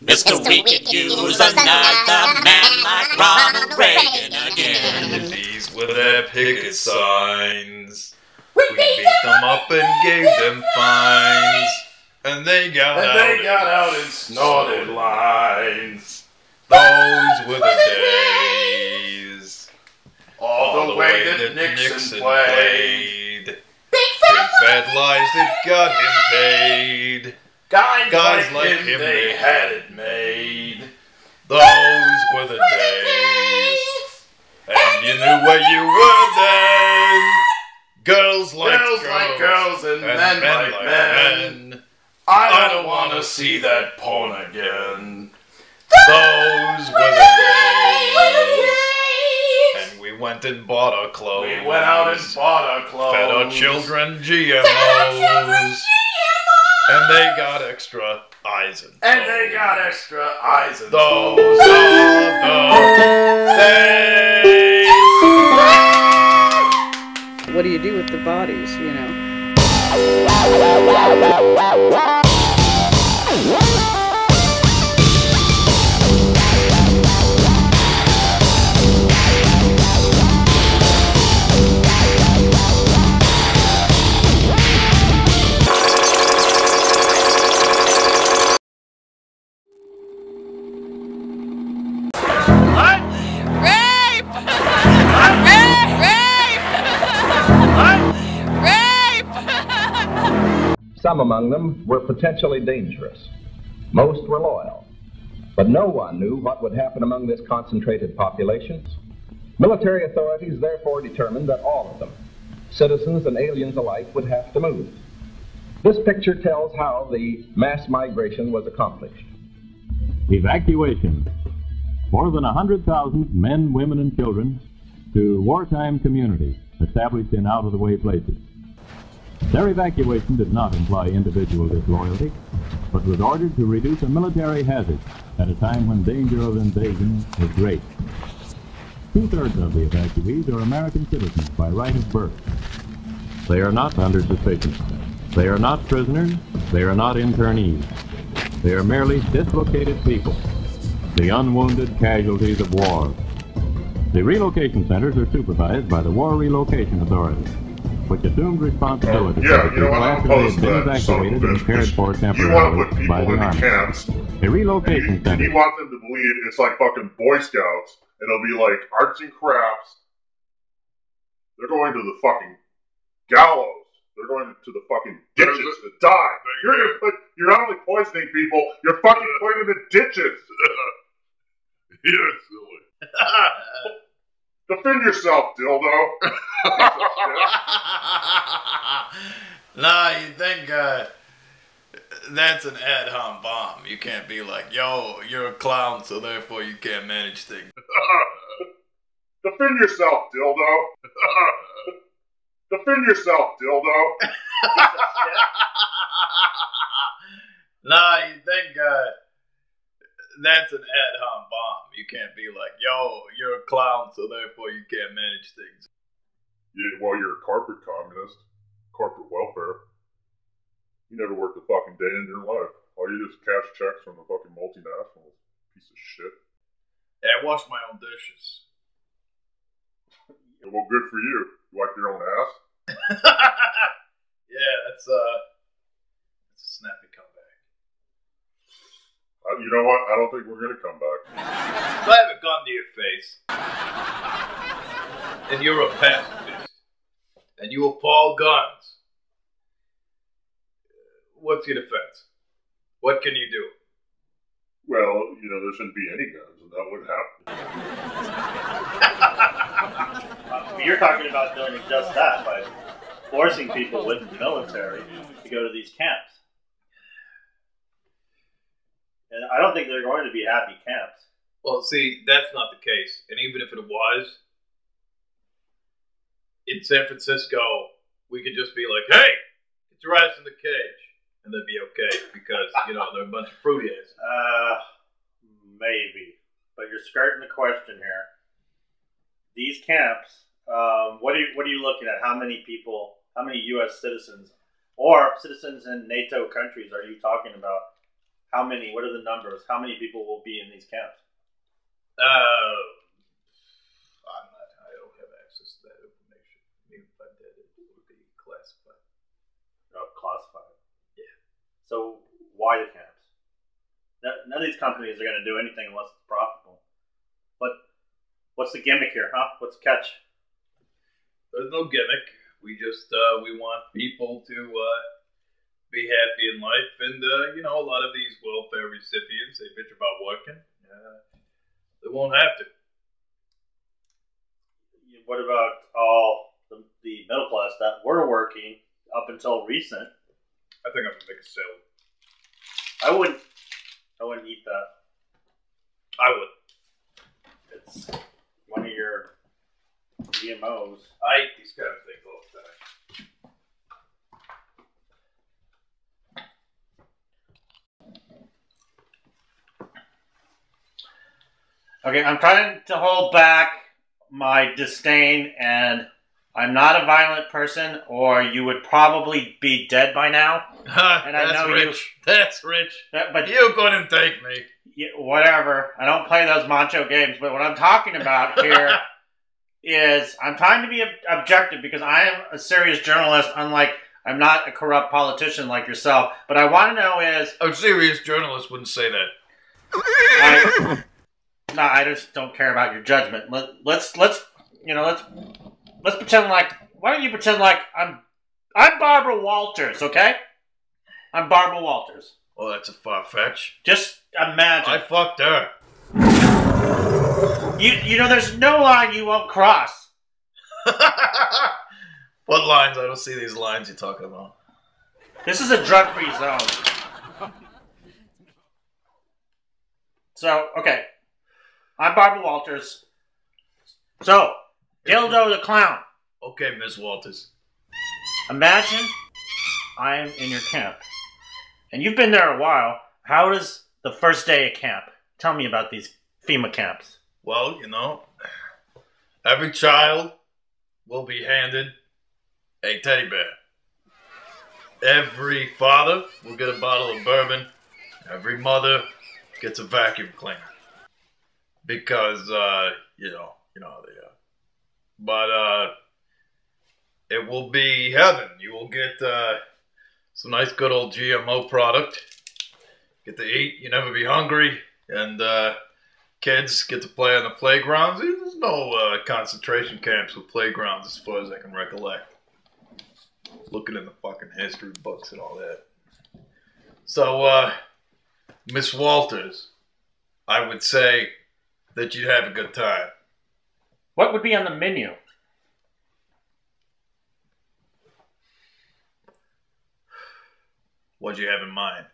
Mr. We could use another man like Ronald Reagan again. And these were their picket signs. We beat them up and gave them fines. And they got out and snorted lines. Those were the days. All the way that Nixon played. Big fat lies that got him paid. Guys like him, they had it made. Those were the days. And you knew where you were then. Girls like girls and men like men. I don't want to see that porn again. Those were the days. And we went and bought our clothes. We went out and bought our clothes. Fed our children GMOs. And they got extra eyes and those are the days. What do you do with the bodies, you know? Some among them were potentially dangerous. Most were loyal. But no one knew what would happen among this concentrated population. Military authorities therefore determined that all of them, citizens and aliens alike, would have to move. This picture tells how the mass migration was accomplished. Evacuation. More than 100,000 men, women, and children to wartime communities established in out-of-the-way places. Their evacuation did not imply individual disloyalty, but was ordered to reduce a military hazard at a time when danger of invasion was great. Two-thirds of the evacuees are American citizens by right of birth. They are not under suspicion. They are not prisoners. They are not internees. They are merely dislocated people, the unwounded casualties of war. The relocation centers are supervised by the War Relocation Authority, which assumed responsibility for the people after they had been evacuated and cared for temporarily by the Army. A relocation center. You want them to believe it's like fucking Boy Scouts, and it'll be like arts and crafts. They're going to the fucking gallows. They're going to the fucking ditches to die. You're not only poisoning people, you're fucking putting them in ditches. You're silly. Defend yourself, dildo. Nah, you think that's an ad hoc bomb. You can't be like, yo, you're a clown, so therefore you can't manage things. Defend yourself, dildo. Defend yourself, dildo. Nah, you think that's an ad hoc bomb. You can't be like, yo, you're a clown, so therefore you can't manage things. Yeah, well, you're a corporate communist. Corporate welfare. You never worked a fucking day in your life. All you do is cash checks from the fucking multinationals. Piece of shit. Yeah, I wash my own dishes. Well, good for you. You wipe your own ass? Yeah, that's a snappy comeback. You know what? I don't think we're going to come back. If I have a gun to your face, and you're a pacifist, and you appall guns, what's your defense? What can you do? Well, there shouldn't be any guns, and that would happen. You're talking about doing just that, by forcing people with the military to go to these camps. And I don't think they're going to be happy camps. Well, see, that's not the case. And even if it was, in San Francisco, we could just be like, hey, get your ass in the cage. And they'd be okay, because, they're a bunch of fruity asses. Maybe. But you're skirting the question here. These camps, what are you looking at? How many people, how many U.S. citizens, or citizens in NATO countries are you talking about How many? What are the numbers? How many people will be in these camps? I don't have access to that information. Even if I did, it would be classified. Oh, classified. Yeah. So why the camps? None of these companies are going to do anything unless it's profitable. But what's the gimmick here, huh? What's the catch? There's no gimmick. We just we want people to be happy in life, and you know, a lot of these welfare recipients, they bitch about working. They won't have to. What about all the middle class that were working up until recent? I think I'm gonna make a sale. I wouldn't eat that. I would. It's one of your GMOs. I eat these kind of things all the time. Okay, I'm trying to hold back my disdain, and I'm not a violent person, or you would probably be dead by now. And I know rich. That's rich. But you couldn't take me. Whatever. I don't play those macho games, but what I'm talking about here is I'm trying to be objective because I am a serious journalist, unlike I'm not a corrupt politician like yourself. But I want to know is... A serious journalist wouldn't say that. No, I just don't care about your judgment. Let's pretend like. Why don't you pretend like I'm Barbara Walters, okay? I'm Barbara Walters. Well, that's a far fetch. Just imagine. I fucked her. You know, there's no line you won't cross. What lines? I don't see these lines you're talking about. This is a drug-free zone. So, okay. I'm Barbara Walters. So, Dildo the Clown. Okay, Miss Walters. Imagine I am in your camp. And you've been there a while. How is the first day of camp? Tell me about these FEMA camps. Well, you know, every child will be handed a teddy bear. Every father will get a bottle of bourbon. Every mother gets a vacuum cleaner. Because, you know how they are. But, it will be heaven. You will get, some nice good old GMO product. Get to eat, you never be hungry. And, kids get to play on the playgrounds. There's no, concentration camps with playgrounds as far as I can recollect. Looking in the fucking history books and all that. So, Miss Walters, I would say that you'd have a good time. What would be on the menu? What do you have in mind?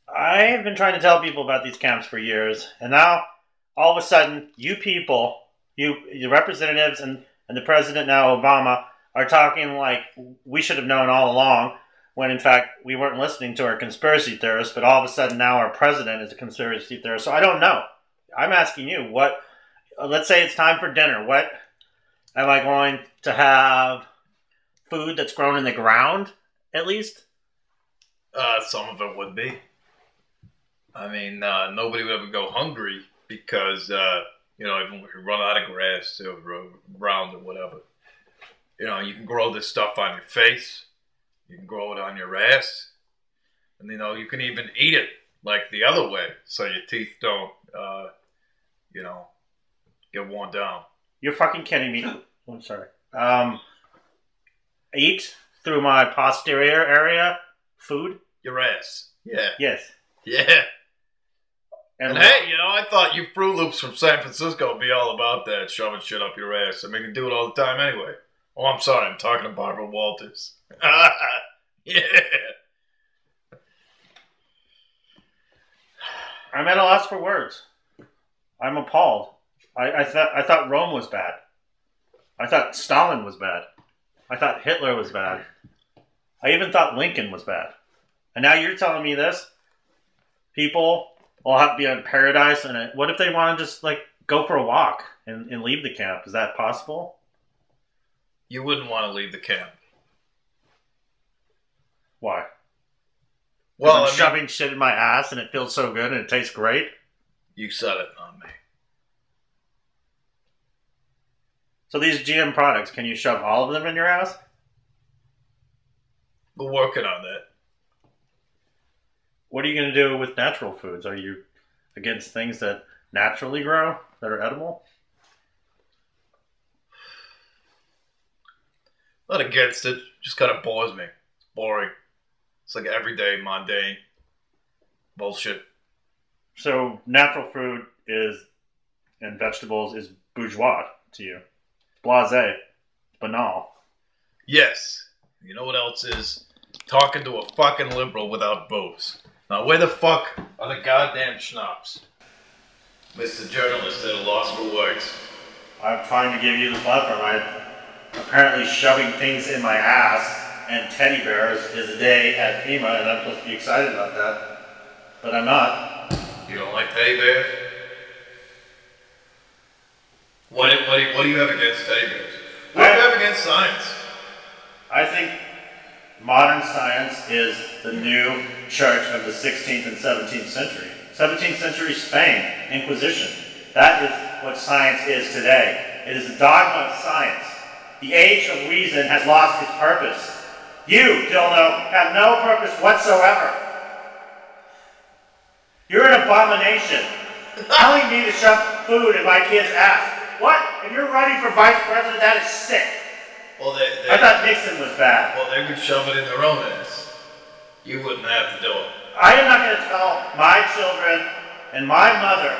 I have been trying to tell people about these camps for years, and now, all of a sudden, you people, you representatives and the president now, Obama, are talking like we should have known all along, when in fact we weren't listening to our conspiracy theorists, but all of a sudden now our president is a conspiracy theorist. So I don't know. I'm asking you, what, let's say it's time for dinner. What, am I going to have food that's grown in the ground, at least? Some of it would be. I mean, nobody would ever go hungry because, you know, even if you run out of grass or ground or whatever, you know, you can grow this stuff on your face. You can grow it on your ass. And, you know, you can even eat it like the other way so your teeth don't, you know, get worn down. You're fucking kidding me. I'm sorry. Eat through my posterior area food? Your ass. Yeah. Yes. Yeah. And hey, you know, I thought you Fruit Loops from San Francisco would be all about that, shoving shit up your ass. I mean, you do it all the time anyway. Oh, I'm sorry, I'm talking to Barbara Walters. Yeah. I'm at a loss for words. I'm appalled. I thought Rome was bad. I thought Stalin was bad. I thought Hitler was bad. I even thought Lincoln was bad. And now you're telling me this? People will have to be in paradise, and what if they want to just, like, go for a walk and leave the camp? Is that possible? You wouldn't want to leave the camp. Why? Well, I'm shoving shit in my ass and it feels so good and it tastes great. You said it, not me. So these GM products, can you shove all of them in your ass? We're working on that. What are you going to do with natural foods? Are you against things that naturally grow, that are edible? Not against it. Just kind of bores me. It's boring. It's like everyday, mundane bullshit. So natural food and vegetables is bourgeois to you. Blasé. Banal. Yes. You know what else is? Talking to a fucking liberal without booze. Now, where the fuck are the goddamn schnapps? Mr. Journalist at a loss for words. I'm trying to give you the platform. I'm apparently shoving things in my ass and teddy bears is a day at FEMA, and I'm supposed to be excited about that. But I'm not. You don't like teddy bears? What do you have against teddy bears? What do you have against science? I think modern science is the new church of the 16th and 17th century. 17th century Spain, Inquisition. That is what science is today. It is the dogma of science. The age of reason has lost its purpose. You, Dildo, have no purpose whatsoever. You're an abomination. Telling me to shove food in my kid's ass. What? If you're running for vice president, that is sick. Well, I thought Nixon was bad. Well, they could shove it in their own ass. You wouldn't have to do it. I am not going to tell my children and my mother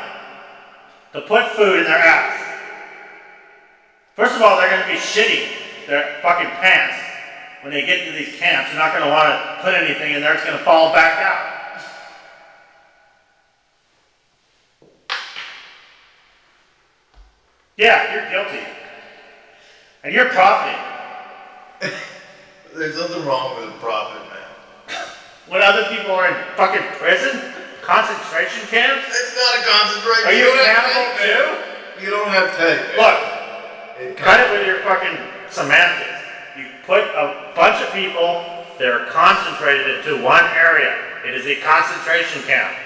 to put food in their ass. First of all, they're going to be shitting their fucking pants when they get to these camps. They're not going to want to put anything in there. It's going to fall back out. Yeah, you're guilty. And you're profiting. There's nothing wrong with a profit, man. When other people are in fucking prison? Concentration camps? It's not a concentration. Are you a cannibal too? You don't have teddy bears. Look, cut it with your fucking semantics. You put a bunch of people that are concentrated into one area. It is a concentration camp.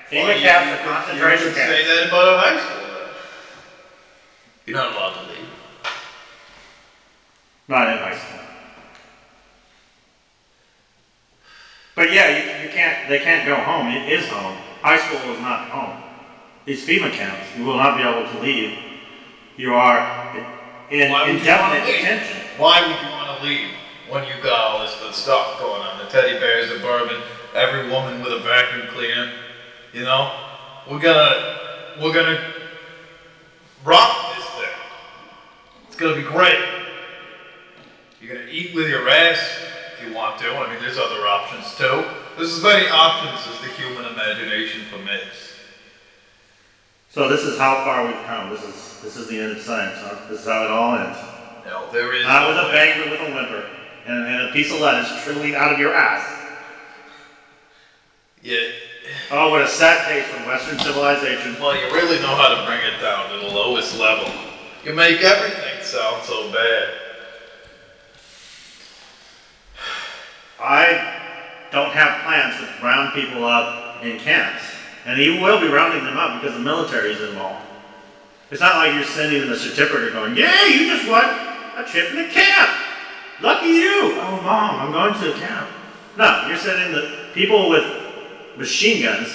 FEMA camps are concentration camps. You could say that about a high school. You're not allowed to leave. Not in high school. But yeah, you can't. They can't go home. It is home. High school is not home. These FEMA camps, you will not be able to leave. You are in indefinite detention. Why would you want to leave when you got all this good stuff going on? The teddy bears, the bourbon, every woman with a vacuum cleaner. You know, we're gonna rock this thing. It's gonna be great. You're gonna eat with your ass if you want to. I mean, there's other options too. There's as many options as the human imagination permits. So this is how far we've come. This is the end of science, huh? This is how it all ends. No, there is not with a bang, but with a whimper, and a piece of lettuce trickling out of your ass. Yeah. Oh, what a sad taste from Western civilization. Well, you really know how to bring it down to the lowest level. You make everything sound so bad. I don't have plans to round people up in camps. And he will be rounding them up because the military is involved. It's not like you're sending them a certificate going, yeah, you just won a trip in the camp. Lucky you. Oh, Mom, I'm going to the camp. No, you're sending the people with machine guns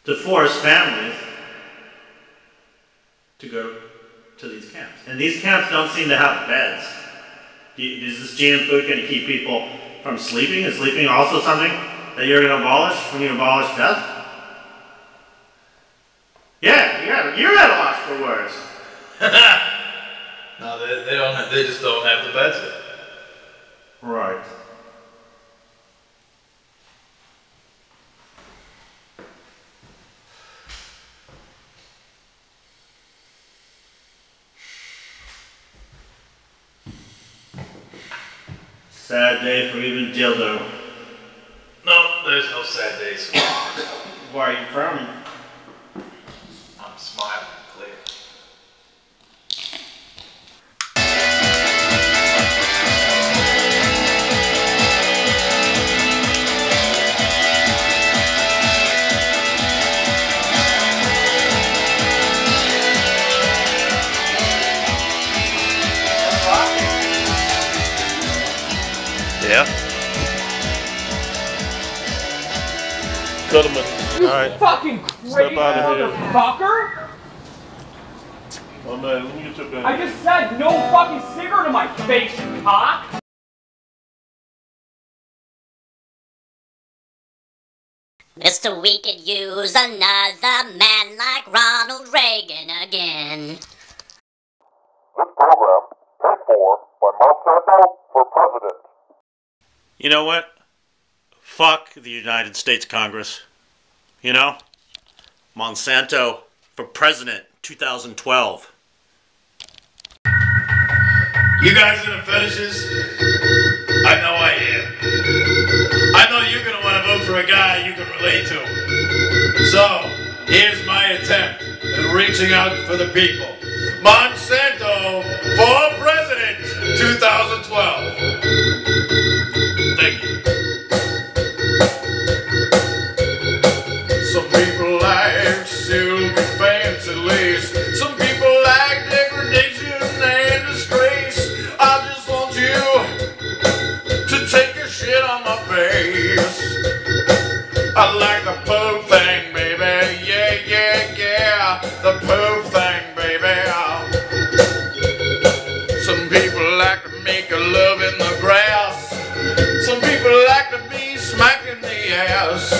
to force families to go to these camps. And these camps don't seem to have beds. Is this GM food going to keep people from sleeping? Is sleeping also something that you're going to abolish when you abolish death? Yeah, you're at a loss for words. No, they don't. They just don't have the beds yet. Right. Sad day for even Dildo. No, there's no sad days. Why are you frowning? I'm smiling, clear. Gentlemen. You Alright. fucking crazy Step out of here. motherfucker! Oh man, let me get your pen. I just said no fucking cigarette in my face, you cock! Mr. We could use another man like Ronald Reagan again. This program paid for by Monsanto for President. You know what? Fuck the United States Congress. You know? Monsanto for President 2012. You guys into fetishes? I know I am. I know you're going to want to vote for a guy you can relate to. So, here's my attempt at reaching out for the people. Monsanto for President 2012. Thank you. Some people like silver fancy lace. Some people like degradation and disgrace. I just want you to take your shit on my face. I like the poop thing, baby. Yeah, yeah, yeah. The poop thing, baby. Some people like to make a love in the grass. Some people like to be smacked in the ass.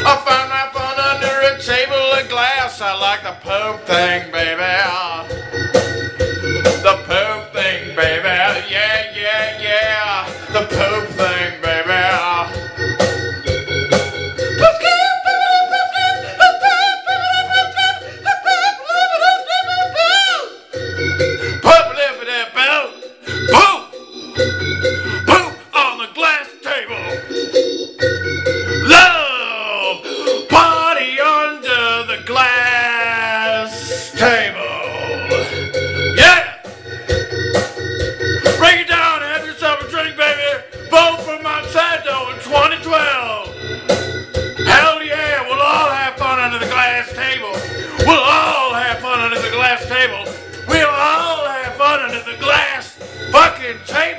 I find my fun under a table of glass. I like the poop thing, baby. The poop thing, baby. Yeah, yeah, yeah. The poop thing, baby. Poop on the glass table. Love party under the glass table. Yeah. Break it down and have yourself a drink, baby. Vote for Monsanto in 2012. Hell yeah, we'll all have fun under the glass table. We'll all have fun under the glass table. We'll all have fun under the glass fucking table.